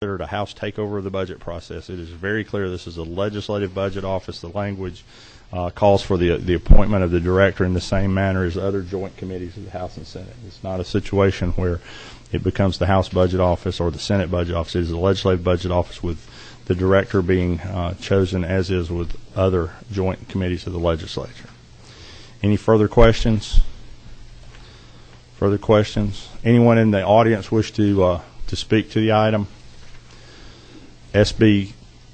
considered a House takeover of the budget process. It is very clear this is a legislative budget office. The language calls for the appointment of the director in the same manner as other joint committees of the House and Senate. It's not a situation where it becomes the House budget office or the Senate budget office. It is a legislative budget office with the director being chosen as is with other joint committees of the legislature. Any further questions? Further questions? Anyone in the audience wish to speak to the item? SB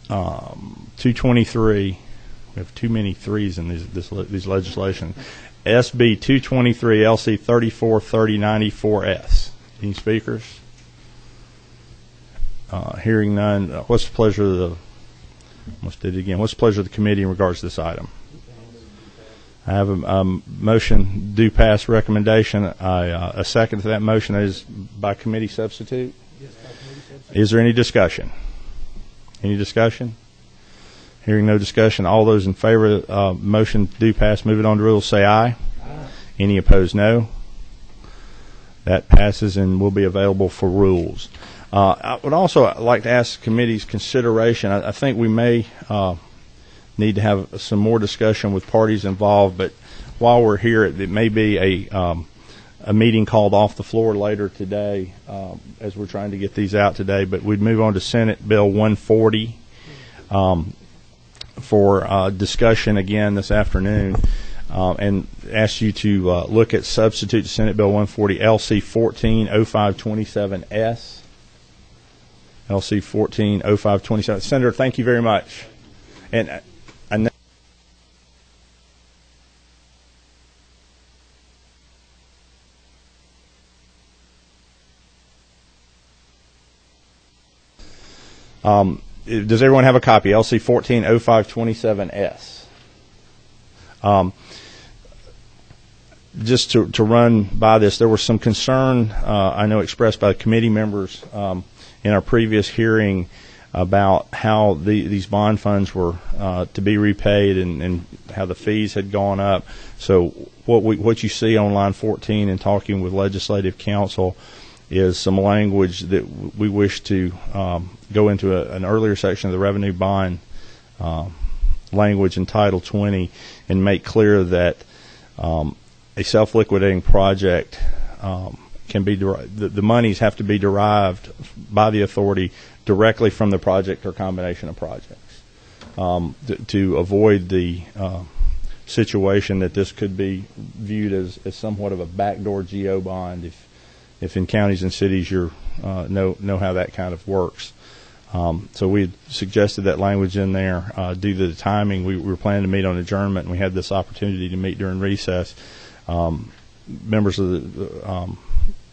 223. We have too many threes in these legislation. SB 223 LC 343094S. Any speakers? Hearing none. What's the pleasure of the? Let's do it again. What's the pleasure of the committee in regards to this item? I have a motion do pass recommendation. A second to that motion is by committee substitute. Yes, by committee substitute. Is there any discussion? Any discussion? Hearing no discussion, all those in favor of motion do pass, move it on to rules, say aye. Aye. Any opposed, no. That passes and will be available for rules. I would also like to ask the committee's consideration. I think we may need to have some more discussion with parties involved, but while we're here, it may be a meeting called off the floor later today as we're trying to get these out today. But we'd move on to Senate Bill 140 for discussion again this afternoon, and ask you to look at substitute to Senate Bill 140 LC 140527S. LC 140527. Senator, thank you very much. And I know does everyone have a copy? LC 140527S. Just to run by this, there was some concern I know expressed by committee members in our previous hearing about how these bond funds were to be repaid and how the fees had gone up. So what you see on line 14 in talking with legislative counsel is some language that we wish to go into an earlier section of the revenue bond language in Title 20 and make clear that a self-liquidating project can be the monies have to be derived by the authority directly from the project or combination of projects to avoid the situation that this could be viewed as somewhat of a backdoor GO bond if in counties and cities you know how that kind of works. So we suggested that language in there due to the timing. We were planning to meet on adjournment, and we had this opportunity to meet during recess. Members of the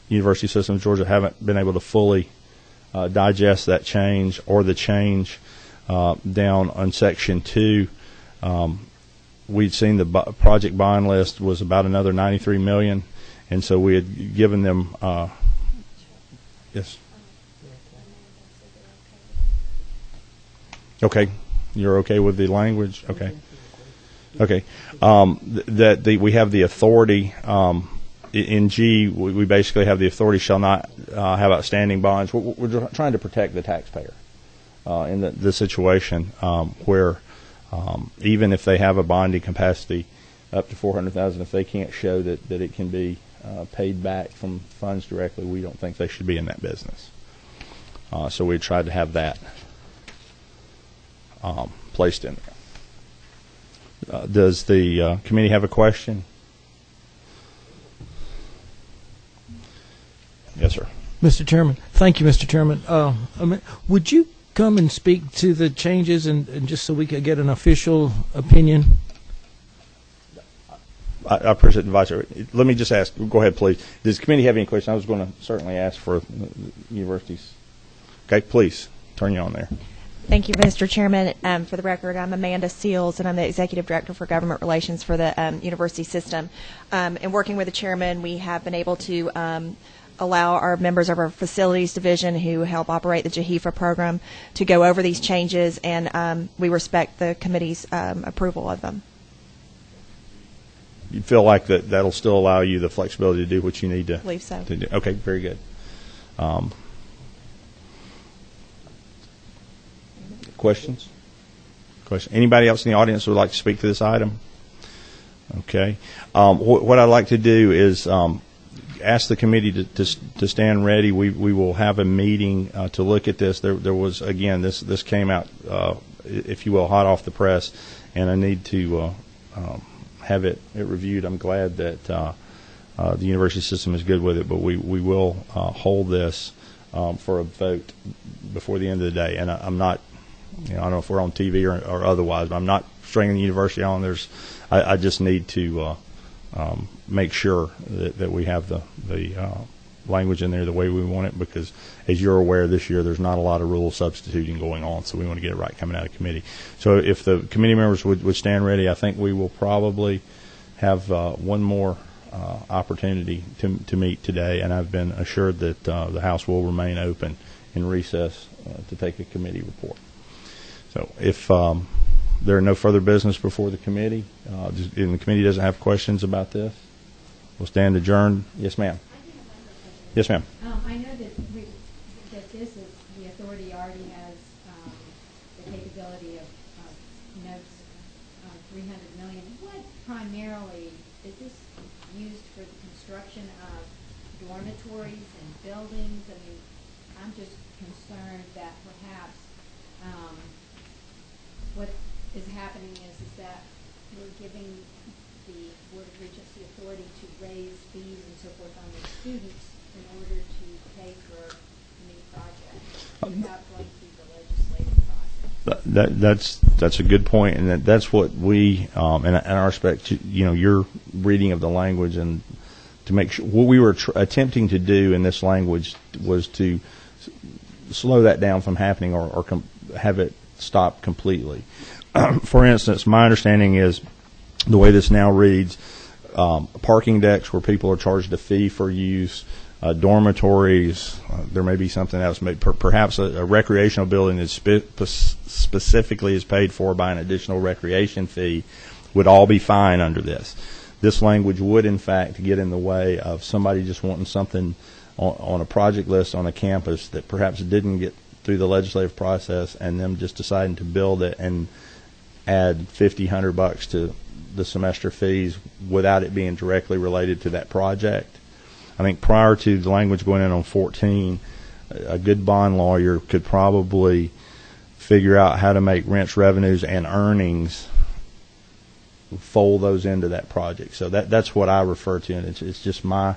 University System of Georgia haven't been able to fully digest that change or the change down on Section 2. We'd seen the project bond list was about another $93 million, and so we had given them yes. Okay, you're okay with the language? Okay. Okay. We have the authority in G. We basically have the authority shall not have outstanding bonds. We're trying to protect the taxpayer in the situation where even if they have a bonding capacity up to $400,000, if they can't show that it can be paid back from funds directly, we don't think they should be in that business. So we tried to have that placed in there. Does the committee have a question? Yes, sir. Mr. Chairman, thank you, Mr. Chairman. Would you come and speak to the changes and just so we could get an official opinion? I appreciate the advice. Let me just ask. Go ahead, please. Does the committee have any questions? I was going to certainly ask for universities. Okay, please turn you on there. Thank you, Mr. Chairman. For the record, I'm Amanda Seals, and I'm the Executive Director for Government Relations for the University System. In working with the Chairman, we have been able to allow our members of our Facilities Division who help operate the JAHIFA program to go over these changes, and we respect the committee's approval of them. You feel like that'll still allow you the flexibility to do what you need to? I believe so. To do. Okay, very good. Questions? Anybody else in the audience who would like to speak to this item? Okay. What I'd like to do is ask the committee to stand ready. We will have a meeting to look at this. There was, again, this came out, if you will, hot off the press, and I need to have it reviewed. I'm glad that the university system is good with it, but we will hold this for a vote before the end of the day. And I'm not, I don't know if we're on TV or otherwise, but I'm not stringing the university on. I just need to make sure that we have the language in there the way we want it, because as you're aware, this year there's not a lot of rule substituting going on, so we want to get it right coming out of committee. So if the committee members would stand ready, I think we will probably have one more opportunity to meet today, and I've been assured that the House will remain open in recess to take a committee report. So if there are no further business before the committee, and the committee doesn't have questions about this, we'll stand adjourned. Yes, ma'am. Yes, ma'am. I know that this is, the authority already has the capability of notes $300 million. What primarily is this used for the construction of dormitories and buildings? I mean, I'm just concerned that perhaps what is happening is that we're giving the Board of Regents the authority to raise fees and so forth on the students in order to pay for new projects without going through the legislative process. That's a good point, and that's what we, in our respect, your reading of the language, and to make sure what we were attempting to do in this language was to slow that down from happening or have it stop completely. For instance, my understanding is the way this now reads, parking decks where people are charged a fee for use, dormitories, there may be something else, perhaps a recreational building that specifically is paid for by an additional recreation fee would all be fine under this. This language would, in fact, get in the way of somebody just wanting something on a project list on a campus that perhaps didn't get through the legislative process, and them just deciding to build it and add $50-100 to the semester fees without it being directly related to that project. I think prior to the language going in on 14, a good bond lawyer could probably figure out how to make rents, revenues, and earnings fold those into that project. So that's what I refer to, and it's just my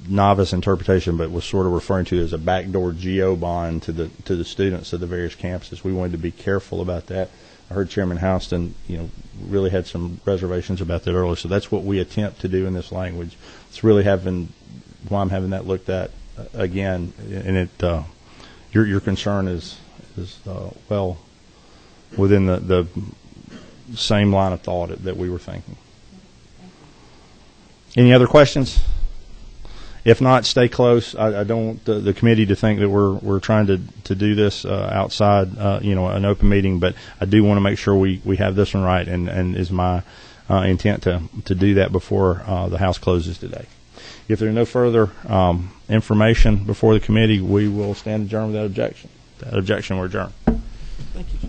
novice interpretation, but was sort of referring to as a backdoor geo bond to the students of the various campuses. We wanted to be careful about that. I heard Chairman Houston, really had some reservations about that earlier. So that's what we attempt to do in this language. It's really why I'm having that looked at again, and your concern is well within the same line of thought that we were thinking. Any other questions? If not, stay close. I don't want the committee to think that we're trying to do this outside, an open meeting, but I do want to make sure we have this one right, and is my intent to do that before the House closes today. If there are no further information before the committee, we will stand adjourned without objection. Without objection, we're adjourned. Thank you.